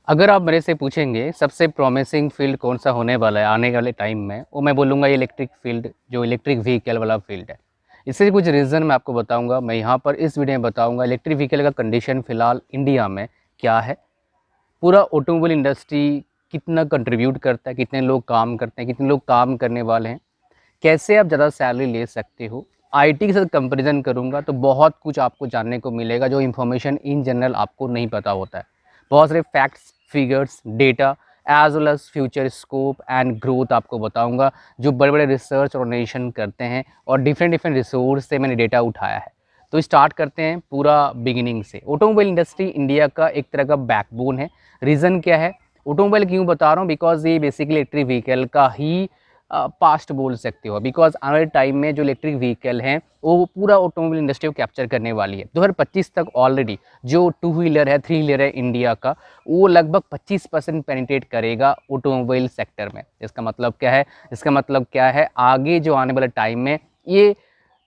अगर आप मेरे से पूछेंगे सबसे प्रॉमिसिंग फ़ील्ड कौन-सा होने वाला है आने वाले टाइम में, वो मैं बोलूँगा ये इलेक्ट्रिक फ़ील्ड, जो इलेक्ट्रिक व्हीकल वाला फ़ील्ड है। इसके कुछ रीज़न मैं आपको बताऊँगा, मैं यहाँ पर इस वीडियो में बताऊँगा इलेक्ट्रिक व्हीकल का कंडीशन फ़िलहाल इंडिया में क्या है, पूरा ऑटोमोबाइल इंडस्ट्री कितना कंट्रीब्यूट करता है, कितने लोग काम करते हैं, कितने लोग काम करने वाले हैं, कैसे आप ज़्यादा सैलरी ले सकते हो। आईटी के साथ कंपैरिज़न करूँगा तो बहुत कुछ आपको जानने को मिलेगा जो इन्फॉर्मेशन इन जनरल आपको नहीं पता होता है। बहुत सारे facts, figures, data as well as future scope and growth आपको बताऊँगा, जो बड़े-बड़े रिसर्च ऑर्गेनाइजेशन करते हैं और डिफरेंट रिसोर्स से मैंने डेटा उठाया है। तो स्टार्ट करते हैं पूरा बिगिनिंग से। ऑटोमोबाइल इंडस्ट्री इंडिया का एक तरह का बैकबोन है। रीज़न क्या है? ऑटोमोबाइल क्यों बता रहा हूँ? बिकॉज़ ये बेसिकली इलेक्ट्रिक व्हीकल का ही पास्ट बोल सकते हो, बिकॉज़ आने वाले टाइम में जो इलेक्ट्रिक व्हीकल हैं वो पूरा ऑटोमोबाइल इंडस्ट्री को कैप्चर करने वाली है। 2025 तक ऑलरेडी जो टू व्हीलर है, थ्री व्हीलर है इंडिया का, वो लगभग 25% पेनिट्रेट करेगा ऑटोमोबाइल सेक्टर में। इसका मतलब क्या है? इसका मतलब क्या है, आगे जो आने वाले टाइम में ये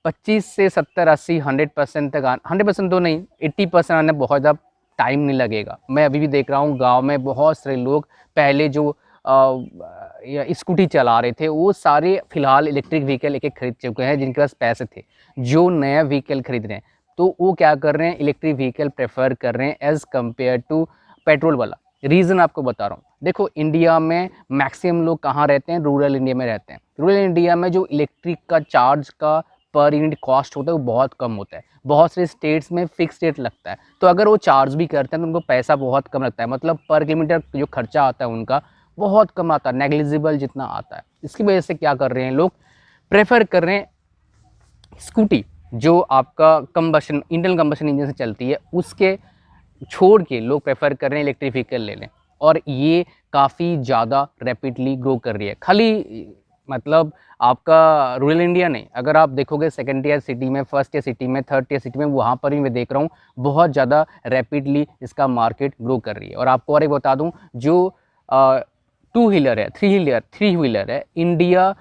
25 से 70, 80, 100% तक 100% तो नहीं, 80% आने बहुत ज़्यादा टाइम नहीं लगेगा। मैं अभी भी देख रहा हूँ गाँव में बहुत सारे लोग पहले जो या स्कूटी चला रहे थे, वो सारे फिलहाल इलेक्ट्रिक व्हीकल एक-एक खरीद चुके हैं जिनके पास पैसे थे। जो नया व्हीकल खरीद रहे हैं, तो वो क्या कर रहे हैं, इलेक्ट्रिक व्हीकल प्रेफ़र कर रहे हैं एज़ कम्पेयर टू पेट्रोल वाला। रीज़न आपको बता रहा हूँ। देखो इंडिया में मैक्सिमम लोग कहाँ रहते हैं? रूरल इंडिया में रहते हैं। रूरल इंडिया में जो इलेक्ट्रिक का चार्ज का पर यूनिट कॉस्ट होता है, वो बहुत कम होता है। बहुत से स्टेट्स में फ़िक्स रेट लगता है। तो अगर वो चार्ज भी करते हैं, तो उनको पैसा बहुत कम लगता है। मतलब पर किलोमीटर जो खर्चा आता है उनका, बहुत कम आता है, नेग्लिजिबल जितना आता है। इसकी वजह से क्या कर रहे हैं लोग, प्रेफ़र कर रहे हैं स्कूटी, जो आपका कंबशन इंटरनल कंबशन इंजन से चलती है, उसके छोड़ के लोग प्रेफ़र कर रहे हैं इलेक्ट्रिक व्हीकल ले लें। और ये काफ़ी ज़्यादा रैपिडली ग्रो कर रही है। खाली मतलब आपका रूरल इंडिया नहीं, अगर आप देखोगे सेकंड टियर सिटी में, फर्स्ट टियर सिटी में, थर्ड टियर सिटी में, वहाँ पर भी मैं देख रहा हूँ बहुत ज़्यादा रैपिडली इसका मार्केट ग्रो कर रही है। और आपको और एक बता दूँ, जो टू व्हीलर है, थ्री व्हीलर है, इंडिया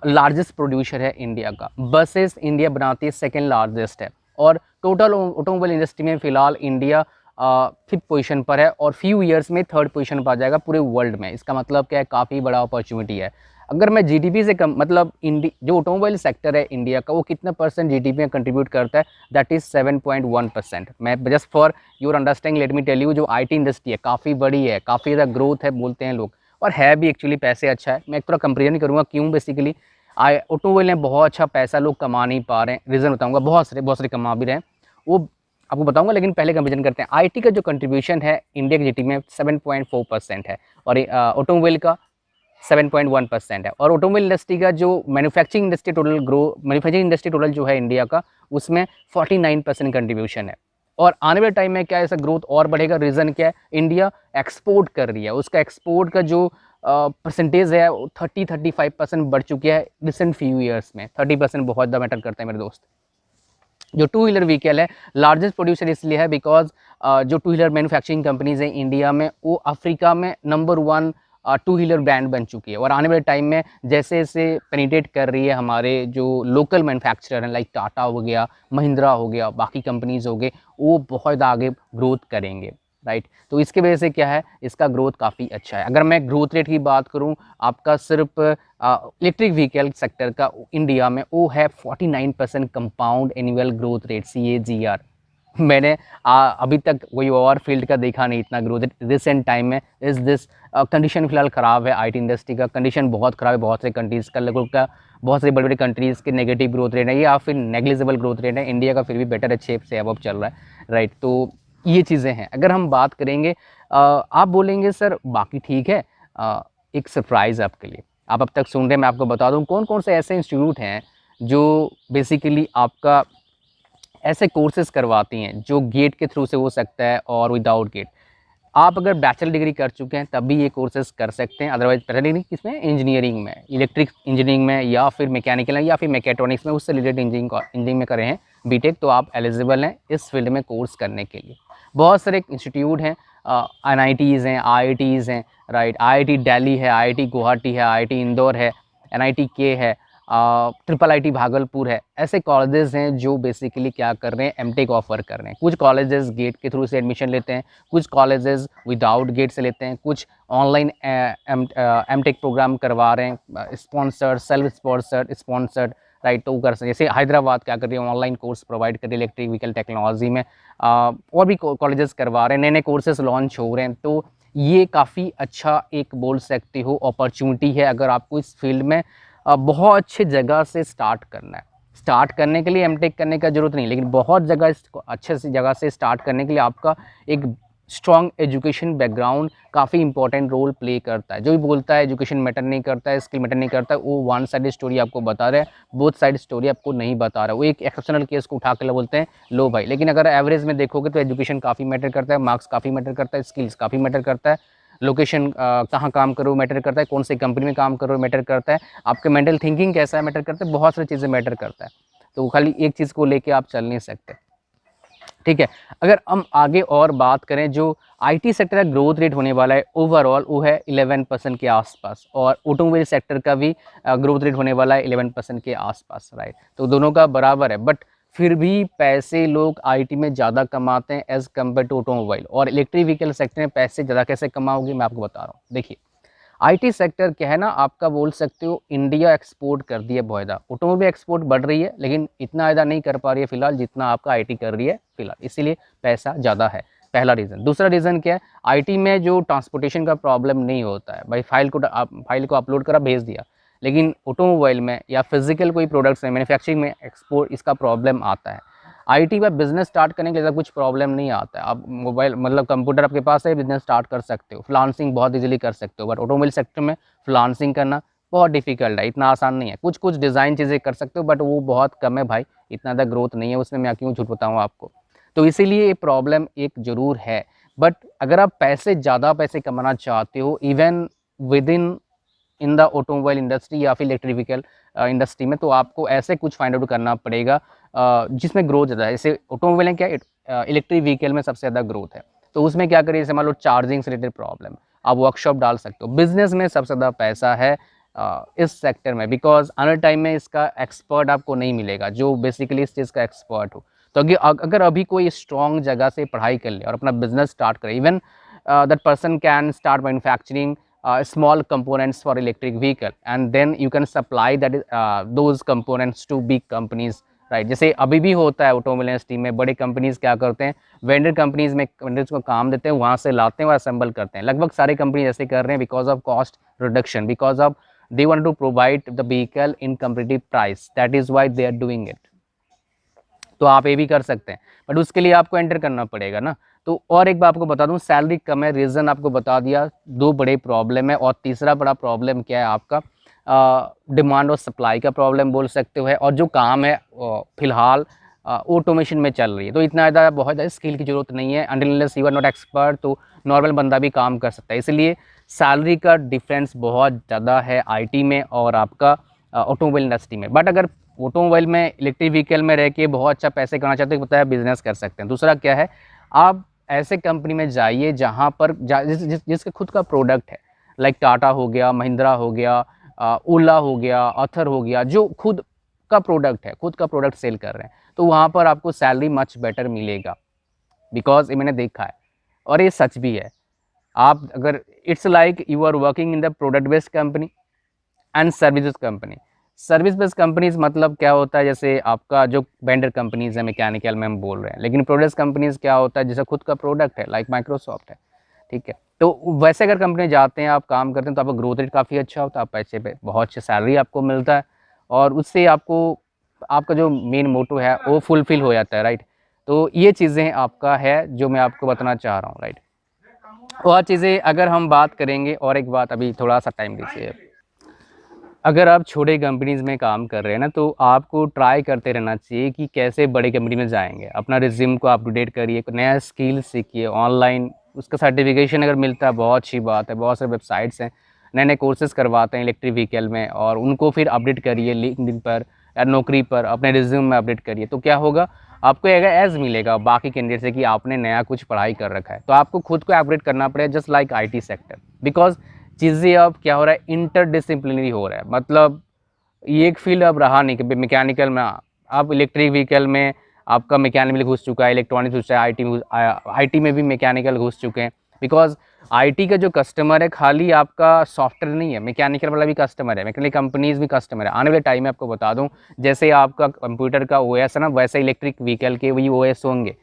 लार्जेस्ट प्रोड्यूसर है इंडिया का। बसेस इंडिया बनाती है, सेकंड लार्जेस्ट है। और टोटल ऑटोमोबाइल इंडस्ट्री में फ़िलहाल इंडिया 5th पोजीशन पर है और फ्यू ईयर्स में 3rd पोजीशन पर आ जाएगा पूरे वर्ल्ड में। इसका मतलब क्या है, काफ़ी बड़ा अपॉर्चुनिटी है। अगर मैं जीडीपी से कम मतलब जो ऑटोमोबाइल सेक्टर है इंडिया का, वो कितना परसेंट जीडीपी में कंट्रीब्यूट करता है, दैट इज़ 7.1%। मैं just for your understanding let me tell you, जो आईटी इंडस्ट्री है काफ़ी बड़ी है, काफ़ी ज़्यादा ग्रोथ है बोलते हैं लोग, और है भी एक्चुअली, पैसे अच्छा है। मैं एक थोड़ा कंपेरिजन नहीं करूँगा क्यों, बेसिकली ऑटोमोबाइल में बहुत अच्छा पैसा लोग कमा नहीं पा रहे हैं, रीज़न बताऊँगा। बहुत सारे कमा भी रहे हैं, वो आपको बताऊँगा, लेकिन पहले कंपैरिज़न करते हैं। आईटी का जो कंट्रीब्यूशन है इंडिया की जीडीपी में 7.4% है, और ऑटोमोबाइल का 7.1% है। और ऑटोमोबाइल इंडस्ट्री का जो मैन्युफैक्चरिंग इंडस्ट्री टोटल जो है इंडिया का, उसमें 49% कंट्रीब्यूशन है। और आने वाले टाइम में क्या ऐसा ग्रोथ और बढ़ेगा? रीज़न क्या है? इंडिया एक्सपोर्ट कर रही है, उसका एक्सपोर्ट का जो परसेंटेज है वो 30-35% बढ़ चुकी है रिसेंट फ्यू ईयर्स में। 30% बहुत ज़्यादा मैटर करता है मेरे दोस्त। जो टू व्हीलर व्हीकल है, लार्जेस्ट प्रोड्यूसर इसलिए है बिकॉज़ जो टू व्हीलर मैन्युफैक्चरिंग कंपनीज़ हैं इंडिया में, वो अफ्रीका में नंबर 1 टू व्हीलर ब्रांड बन चुकी है। और आने वाले टाइम में जैसे-जैसे पेनिट्रेट कर रही है हमारे जो लोकल मैन्युफैक्चरर हैं, लाइक टाटा हो गया, महिंद्रा हो गया, बाकी कंपनीज़ हो गए, वो बहुत आगे ग्रोथ करेंगे, राइट? तो इसकी वजह से क्या है, इसका ग्रोथ काफ़ी अच्छा है। अगर मैं ग्रोथ रेट की बात करूँ, आपका सिर्फ इलेक्ट्रिक व्हीकल सेक्टर का इंडिया में वो है 49% compound annual growth rate, CAGR। मैंने अभी तक कोई और फील्ड का देखा नहीं इतना ग्रोथ रेट रिसेंट टाइम में। इज़ दिस कंडीशन फिलहाल ख़राब है, आईटी इंडस्ट्री का कंडीशन बहुत ख़राब है। बहुत सारी कंट्रीज़ का लगभग का बहुत सारी बड़ी-बड़ी कंट्रीज़ के नेगेटिव ग्रोथ रेट है या फिर नेग्लिजिबल ग्रोथ रेट है। इंडिया का फिर भी बेटर है, 6 से अबव चल रहा है, राइट? तो ये चीज़ें हैं। अगर हम बात करेंगे, आप बोलेंगे सर बाकी ठीक है, एक सरप्राइज़ आपके लिए। आप अब तक सुन रहे हैं, मैं आपको बता दूँ कौन-कौन से ऐसे इंस्टीट्यूट हैं जो बेसिकली आपका ऐसे कोर्सेज़ करवाती हैं जो गेट के थ्रू से हो सकता है और विदाउट गेट। आप अगर बैचलर डिग्री कर चुके हैं तब भी ये कोर्सेज़ कर सकते हैं, अदरवाइज़ बैचलर डिग्री किसमें? इंजीनियरिंग में, इलेक्ट्रिक इंजीनियरिंग में या फिर मैकेनिकल में या फिर मैकेट्रॉनिक्स में, उससे रिलेटेड इंजीनियरिंग में करे हैं बीटेक, तो आप एलिजिबल हैं इस फील्ड में कोर्स करने के लिए। बहुत सारे इंस्टीट्यूट हैं, एनआईटीज़ हैं, आईआईटीज़ हैं, राइट? आईआईटी दिल्ली है, आईआईटी गुवाहाटी है, आईआईटी इंदौर है, एनआईटी के है, ट्रिपल आईटी भागलपुर है, ऐसे कॉलेजेस हैं जो बेसिकली क्या कर रहे हैं, एमटेक ऑफर कर रहे हैं। कुछ कॉलेजेस गेट के थ्रू से एडमिशन लेते हैं, कुछ कॉलेजेस विदाउट गेट से लेते हैं, कुछ ऑनलाइन एमटेक प्रोग्राम करवा रहे हैं, स्पॉन्सर्ड, सेल्फ स्पॉन्सर्ड, राइट। तो कर सकते, जैसे हैदराबाद क्या कर रही है, ऑनलाइन कोर्स प्रोवाइड कर रही है इलेक्ट्रिक व्हीकल टेक्नोलॉजी में। और भी कॉलेजेस करवा रहे हैं, नए नए कोर्सेज लॉन्च हो रहे हैं। तो ये काफ़ी अच्छा एक बोल सकते हो अपॉर्चुनिटी है अगर आपको इस फील्ड में बहुत अच्छे जगह से स्टार्ट करना है। स्टार्ट करने के लिए एमटेक करने का ज़रूरत नहीं, लेकिन बहुत जगह अच्छे से जगह से स्टार्ट करने के लिए आपका एक स्ट्रॉन्ग एजुकेशन बैकग्राउंड काफ़ी इंपॉर्टेंट रोल प्ले करता है। जो भी बोलता है एजुकेशन मैटर नहीं करता है, स्किल मैटर नहीं करता है, वो वन साइड स्टोरी आपको बता रहे हैं, बोथ साइड स्टोरी आपको नहीं बता रहा है। वो एक एक्सेप्शनल केस को उठा के बोलते हैं लो भाई। लेकिन अगर एवरेज में देखोगे तो एजुकेशन काफ़ी मैटर करता है, मार्क्स काफ़ी मैटर करता है, स्किल्स काफ़ी मैटर करता है, लोकेशन कहाँ काम करो मैटर करता है, कौन सी कंपनी में काम करो मैटर करता है, आपके मेंटल थिंकिंग कैसा है मैटर करता है, बहुत सारी चीज़ें मैटर करता है। तो खाली एक चीज़ को लेके आप चल नहीं सकते, ठीक है। अगर हम आगे और बात करें, जो आईटी सेक्टर का ग्रोथ रेट होने वाला है ओवरऑल वो है 11% के आसपास, और ऑटोमोबाइल सेक्टर का भी ग्रोथ रेट होने वाला है 11% के आसपास, राइट। तो दोनों का बराबर है, बट फिर भी पैसे लोग आईटी में ज़्यादा कमाते हैं एज़ कम्पेयर टू ऑटोमोबाइल। और इलेक्ट्रिक व्हीकल सेक्टर में पैसे ज़्यादा कैसे कमाओगे, मैं आपको बता रहा हूँ। देखिए, आईटी सेक्टर क्या है ना, आपका बोल सकते हो इंडिया एक्सपोर्ट कर दिया बहुत ज़्यादा, ऑटोमोबाइल एक्सपोर्ट बढ़ रही है लेकिन इतना ज़्यादा नहीं कर पा रही है फिलहाल जितना आपका आईटी कर रही है फिलहाल, इसीलिए पैसा ज़्यादा है, पहला रीज़न। दूसरा रीज़न क्या है, आईटी में जो ट्रांसपोर्टेशन का प्रॉब्लम नहीं होता है भाई, फाइल को अपलोड करा भेज दिया। लेकिन ऑटोमोबाइल में या फिजिकल कोई प्रोडक्ट्स में, मैन्युफैक्चरिंग में एक्सपोर्ट इसका प्रॉब्लम आता है। आईटी में बिजनेस स्टार्ट करने के लिए कुछ प्रॉब्लम नहीं आता है, आप मोबाइल मतलब कंप्यूटर आपके पास है, बिजनेस स्टार्ट कर सकते हो, फ्रीलांसिंग बहुत इजीली कर सकते हो। बट ऑटोमोबाइल सेक्टर में फ्रीलांसिंग करना बहुत डिफिकल्ट है, इतना आसान नहीं है। कुछ कुछ डिज़ाइन चीज़ें कर सकते हो बट वो बहुत कम है भाई, इतना ज़्यादा ग्रोथ नहीं है उसमें, मैं क्यों झूठ बताऊँ आपको। तो इसीलिए ये प्रॉब्लम एक ज़रूर है। बट अगर आप ज़्यादा पैसे कमाना चाहते हो even with in the automobile industry या फिर इलेक्ट्रिक व्हीकल इंडस्ट्री में, तो आपको ऐसे कुछ फाइंड आउट करना पड़ेगा जिसमें ग्रोथ ज़्यादा है। जैसे ऑटोमोबाइल में क्या इलेक्ट्रिक व्हीकल में सबसे ज़्यादा ग्रोथ है, तो उसमें क्या करिए, जैसे मान लो चार्जिंग से रिलेटेड प्रॉब्लम, आप वर्कशॉप डाल सकते हो। बिजनेस में सबसे ज़्यादा पैसा है इस सेक्टर में, बिकॉज आने टाइम में इसका एक्सपर्ट आपको नहीं मिलेगा जो बेसिकली इस चीज़ का एक्सपर्ट हो। तो अगर अभी कोई स्ट्रॉन्ग जगह से पढ़ाई कर ले और अपना बिजनेस स्टार्ट करे, even that person can start manufacturing small components for electric vehicle and then you can supply those components to big companies, right. जैसे अभी भी होता है ऑटोमोबाइल इंडस्ट्री में, बड़े कंपनीज क्या करते हैं, वेंडर कंपनीज में वेंडर्स को काम देते हैं, वहाँ से लाते हैं और असेंबल करते हैं। लगभग सारे कंपनी ऐसे कर रहे हैं because of cost reduction, because of they want to provide the vehicle in competitive price, that is why they are doing it. तो आप ये भी कर सकते हैं, बट उसके लिए आपको एंटर करना पड़ेगा ना। तो और एक बात आपको बता दूं, सैलरी कम है, रीज़न आपको बता दिया, दो बड़े प्रॉब्लम है। और तीसरा बड़ा प्रॉब्लम क्या है आपका, डिमांड और सप्लाई का प्रॉब्लम बोल सकते हो है। और जो काम है फिलहाल ऑटोमेशन में चल रही है, तो इतना ज़्यादा बहुत ज़्यादा स्किल की ज़रूरत नहीं है, until you are not expert तो नॉर्मल बंदा भी काम कर सकता है। इसलिए सैलरी का डिफरेंस बहुत ज़्यादा है आईटी में और आपका ऑटोमोबाइल इंडस्ट्री में। बट अगर ऑटोमोबाइल में इलेक्ट्रिक व्हीकल में रह के बहुत अच्छा पैसे कमाना चाहते हैं, पता है बिजनेस कर सकते हैं। दूसरा क्या है, आप ऐसे कंपनी में जाइए जहाँ पर जिसका खुद का प्रोडक्ट है, लाइक टाटा हो गया, महिंद्रा हो गया, ओला हो गया, अथर हो गया, जो खुद का प्रोडक्ट है, खुद का प्रोडक्ट सेल कर रहे हैं, तो वहाँ पर आपको सैलरी मच बेटर मिलेगा। बिकॉज ये मैंने देखा है और ये सच भी है। आप अगर it's like you are working in the product based company and services company. Service based companies मतलब क्या होता है, जैसे आपका जो वेंडर कंपनीज है मैकेनिकल में हम बोल रहे हैं, लेकिन प्रोडक्ट्स कंपनीज क्या होता है, जैसे खुद का प्रोडक्ट है, लाइक माइक्रोसॉफ्ट है, ठीक है। तो वैसे अगर कंपनी जाते हैं, आप काम करते हैं, तो आपका ग्रोथ रेट काफ़ी अच्छा होता है, आप पैसे पे बहुत अच्छी सैलरी आपको मिलता है और उससे आपको आपका जो मेन मोटो है वो फुलफिल हो जाता है, राइट। तो ये चीज़ें आपका है जो मैं आपको बताना चाह रहा हूँ, राइट। और चीज़ें अगर हम बात करेंगे, और एक बात, अभी थोड़ा सा टाइम दीजिए। अगर आप छोटे कंपनीज़ में काम कर रहे हैं ना, तो आपको ट्राई करते रहना चाहिए कि कैसे बड़ी कंपनी में जाएंगे। अपना रिज्यूम को अपडेट करिए, नया स्किल सीखिए ऑनलाइन, उसका सर्टिफिकेशन अगर मिलता है बहुत अच्छी बात है। बहुत सारे वेबसाइट्स हैं, नए नए कोर्सेज करवाते हैं इलेक्ट्रिक व्हीकल में, और उनको फिर अपडेट करिए लिंक्डइन पर या नौकरी पर, अपने रिज्यूम में अपडेट करिए। तो क्या होगा, आपको एक एज मिलेगा बाकी कैंडिडेट से कि आपने नया कुछ पढ़ाई कर रखा है। तो आपको खुद को अपडेट करना पड़ेगा, just like IT sector, because चीज़ें अब क्या हो रहा है, इंटरडिसिप्लिनरी हो रहा है। मतलब ये एक फील्ड अब रहा नहीं कि मैकेनिकल में, अब इलेक्ट्रिक व्हीकल में आपका मैकेनिकल घुस चुका है, इलेक्ट्रॉनिक्स घुस चुका है, आईटी में भी मैकेनिकल घुस चुके हैं। बिकॉज आईटी का जो कस्टमर है खाली आपका सॉफ्टवेयर नहीं है, मैकेनिकल वाला भी कस्टमर है, मैकेनिकल कंपनीज भी कस्टमर है। आने वाले टाइम में आपको बता दूं, जैसे आपका कंप्यूटर का ओएस है ना, वैसे इलेक्ट्रिक व्हीकल के भी ओएस होंगे।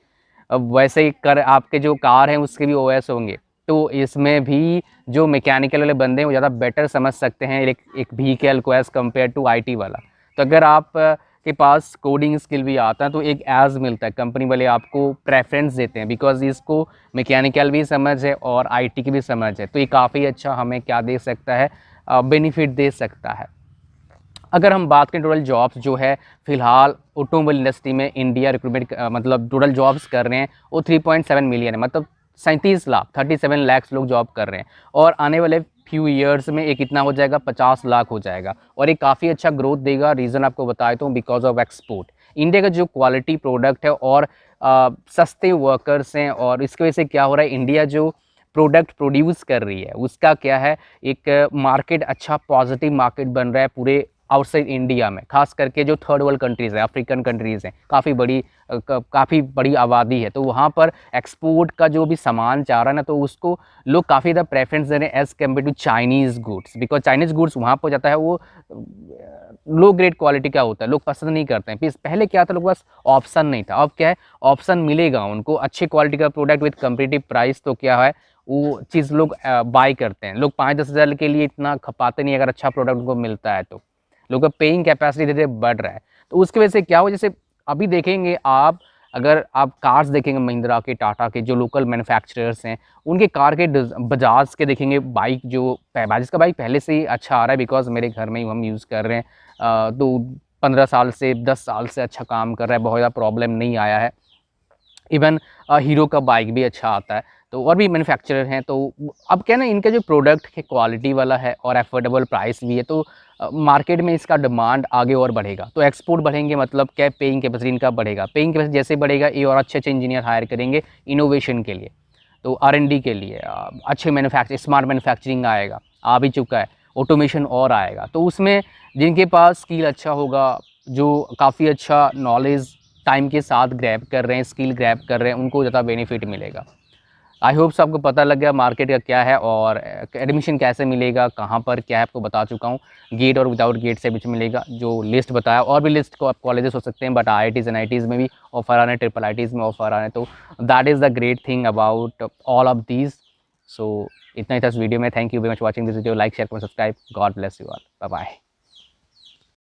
अब वैसे ही कर आपके जो कार हैं उसके भी ओएस होंगे। तो इसमें भी जो मैकेनिकल वाले बंदे हैं वो ज़्यादा बेटर समझ सकते हैं एक व्हीकल को एज़ कम्पेयर टू आईटी वाला। तो अगर आप के पास कोडिंग स्किल भी आता है तो एक एज मिलता है, कंपनी वाले आपको प्रेफरेंस देते हैं, बिकॉज इसको मैकेनिकल भी समझ है और आईटी की भी समझ है। तो ये काफ़ी अच्छा हमें क्या दे सकता है, बेनिफिट दे सकता है। अगर हम बात करें टोटल जॉब्स जो है फ़िलहाल ऑटोमोबाइल इंडस्ट्री में इंडिया रिक्रूटमेंट मतलब टोटल जॉब्स कर रहे हैं वो 3.7 मिलियन है, मतलब 37 लाख 37 लाख लोग जॉब कर रहे हैं। और आने वाले फ्यू ईयर्स में ये कितना हो जाएगा, 50 लाख हो जाएगा। और ये काफ़ी अच्छा ग्रोथ देगा। रीज़न आपको बताया तो बिकॉज ऑफ एक्सपोर्ट। इंडिया का जो क्वालिटी प्रोडक्ट है और सस्ते वर्कर्स हैं, और इसकी वजह से क्या हो रहा है, इंडिया जो प्रोडक्ट प्रोड्यूस कर रही है उसका क्या है, एक मार्केट अच्छा पॉजिटिव मार्केट बन रहा है पूरे आउटसाइड इंडिया में। खास करके जो थर्ड वर्ल्ड कंट्रीज़ है, अफ्रीकन कंट्रीज़ हैं, काफ़ी बड़ी आबादी है, तो वहाँ पर एक्सपोर्ट का जो भी सामान चाह रहा है ना, तो उसको लोग काफ़ी ज़्यादा प्रेफरेंस दे रहे हैं as compare to Chinese goods. Because Chinese goods वहाँ पर जाता है वो लो ग्रेड क्वालिटी का होता है, लोग पसंद नहीं करते हैं। फिर पहले क्या था, लोग पास ऑप्शन नहीं था, अब क्या है, ऑप्शन मिलेगा उनको अच्छे क्वालिटी का प्रोडक्ट विद कम्पिटिटिव प्राइस। तो क्या है, वो चीज़ लोग बाय करते हैं। लोग 5-10 हज़ार के लिए इतना खपाते नहीं, अगर अच्छा प्रोडक्ट उनको मिलता है तो लोगों का पेइंग कैपेसिटी धीरे धीरे बढ़ रहा है। तो उसकी वजह से क्या हो, जैसे अभी देखेंगे आप, अगर आप कार्स देखेंगे महिंद्रा के, टाटा के जो लोकल मैन्युफैक्चरर्स हैं, उनके कार के बजाज के देखेंगे बाइक, जो बजाज का बाइक पहले से ही अच्छा आ रहा है, बिकॉज मेरे घर में ही हम यूज़ कर रहे हैं। तो 15 साल से 10 साल से अच्छा काम कर रहा है, बहुत ज़्यादा प्रॉब्लम नहीं आया है। इवन हीरो का बाइक भी अच्छा आता है। तो और भी मैन्युफैक्चरर हैं। तो अब क्या ना, इनका जो प्रोडक्ट है क्वालिटी वाला है और अफोर्डेबल प्राइस भी है, तो मार्केट में इसका डिमांड आगे और बढ़ेगा। तो एक्सपोर्ट बढ़ेंगे, मतलब क्या, पेइंग कैपेसिटी इनका बढ़ेगा। पेइंग कैपेसिटी जैसे बढ़ेगा, ये और अच्छे अच्छे इंजीनियर हायर करेंगे इनोवेशन के लिए, तो R&D के लिए अच्छे स्मार्ट मैन्युफैक्चरिंग आएगा, आ भी चुका है, ऑटोमेशन और आएगा। तो उसमें जिनके पास स्किल अच्छा होगा, जो काफ़ी अच्छा नॉलेज टाइम के साथ ग्रैब कर रहे हैं, स्किल ग्रैब कर रहे हैं, उनको ज़्यादा बेनिफिट मिलेगा। आई होप आपको पता लग गया मार्केट का क्या है और एडमिशन कैसे मिलेगा, कहाँ पर क्या है, आपको बता चुका हूँ। गेट और विदाउट गेट से बीच मिलेगा, जो लिस्ट बताया। और भी लिस्ट को आप कॉलेजेस हो सकते हैं, बट IITs एंड IITs में भी ऑफर आ रहे हैं, ट्रिपल IITs में ऑफर आ रहे हैं। तो that is the great thing about all of these. So इतना ही था इस वीडियो में। Thank you very much watching this video. Like share subscribe. God bless you all. Bye bye.